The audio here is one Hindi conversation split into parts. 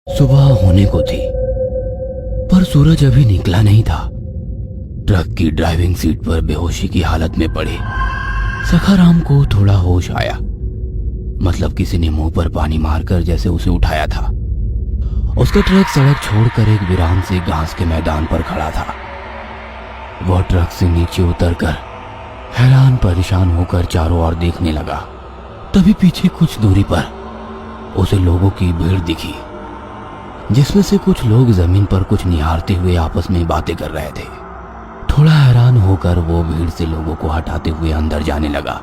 सुबह होने को थी, पर सूरज अभी निकला नहीं था। ट्रक की ड्राइविंग सीट पर बेहोशी की हालत में पड़े सखाराम को थोड़ा होश आया। मतलब किसी ने मुंह पर पानी मारकर जैसे उसे उठाया था। उसका ट्रक सड़क छोड़कर एक वीरान से घास के मैदान पर खड़ा था। वह ट्रक से नीचे उतरकर हैरान परेशान होकर चारों ओर देखने लगा। तभी पीछे कुछ दूरी पर उसे लोगों की भीड़ दिखी, जिसमें से कुछ लोग जमीन पर कुछ निहारते हुए आपस में बातें कर रहे थे। थोड़ा हैरान होकर वो भीड़ से लोगों को हटाते हुए अंदर जाने लगा।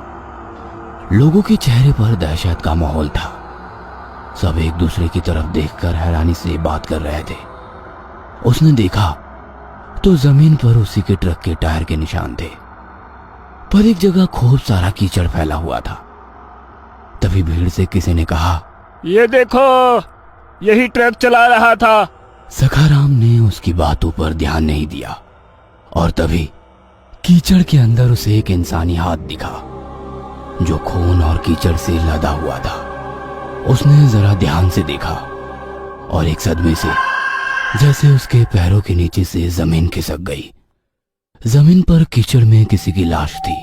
लोगों के चेहरे पर दहशत का माहौल था। सब एक दूसरे की तरफ देखकर हैरानी से बात कर रहे थे। उसने देखा तो जमीन पर उसी के ट्रक के टायर के निशान थे, पर एक जगह खूब सारा कीचड़ फैला हुआ था। तभी भीड़ से किसी ने कहा, ये देखो, यही ट्रक चला रहा था। सखाराम ने उसकी बातों पर ध्यान नहीं दिया और तभी कीचड़ के अंदर उसे एक इंसानी हाथ दिखा, जो खून और कीचड़ से लदा हुआ था। उसने जरा ध्यान से देखा और एक सदमे से जैसे उसके पैरों के नीचे से जमीन खिसक गई। जमीन पर कीचड़ में किसी की लाश थी।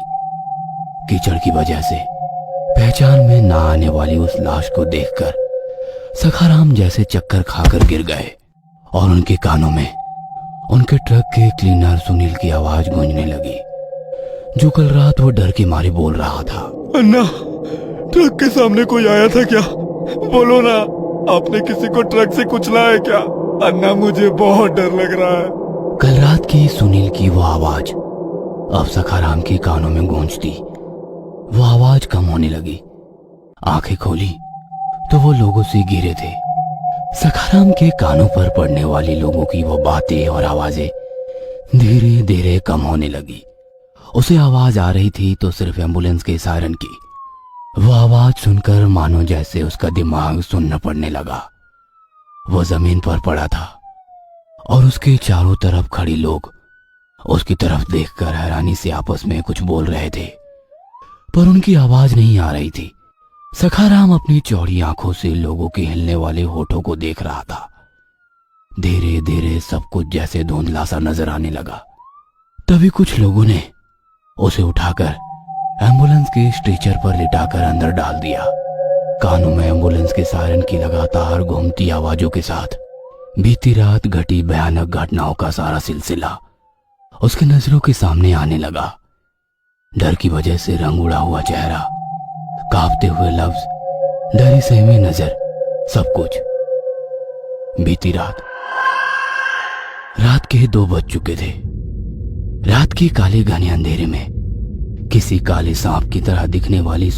कीचड़ की वजह से पहचान में ना आने वाली उस लाश को देखकर सखाराम जैसे चक्कर खाकर गिर गए और उनके कानों में उनके ट्रक के क्लीनर सुनील की आवाज गूंजने लगी, जो कल रात वो डर के मारे बोल रहा था। अन्ना, ट्रक के सामने कोई आया था क्या? बोलो ना, आपने किसी को ट्रक से कुचला है क्या? अन्ना, मुझे बहुत डर लग रहा है। कल रात की सुनील की वो आवाज अब सखाराम के कानों में गूंजती। वो आवाज कम होने लगी। आंखें खोली तो वो लोगों से घिरे थे। सखाराम के कानों पर पड़ने वाली लोगों की वो बातें और आवाजें धीरे धीरे कम होने लगी। उसे आवाज आ रही थी तो सिर्फ एम्बुलेंस के सायरन की। वो आवाज सुनकर मानो जैसे उसका दिमाग सुन्न पड़ने लगा। वो जमीन पर पड़ा था और उसके चारों तरफ खड़ी लोग उसकी तरफ देखकर हैरानी से आपस में कुछ बोल रहे थे, पर उनकी आवाज नहीं आ रही थी। सखाराम अपनी चौड़ी आंखों से लोगों के हिलने वाले होठों को देख रहा था। धीरे धीरे सब कुछ जैसे धुंधला सा नजर आने लगा। तभी कुछ लोगों ने उसे उठाकर एम्बुलेंस के स्ट्रेचर पर लिटाकर अंदर डाल दिया। कानों में एम्बुलेंस के सायरन की लगातार घूमती आवाजों के साथ बीती रात घटी भयानक घटनाओं का सारा सिलसिला उसके नजरों के सामने आने लगा। डर की वजह से रंग उड़ा हुआ चेहरा, कांपते हुए लफ्ज, डरी सहमी नजर, सब कुछ। बीती रात के 2 बज चुके थे। रात के काले घने अंधेरे में किसी काले सांप की तरह दिखने वाली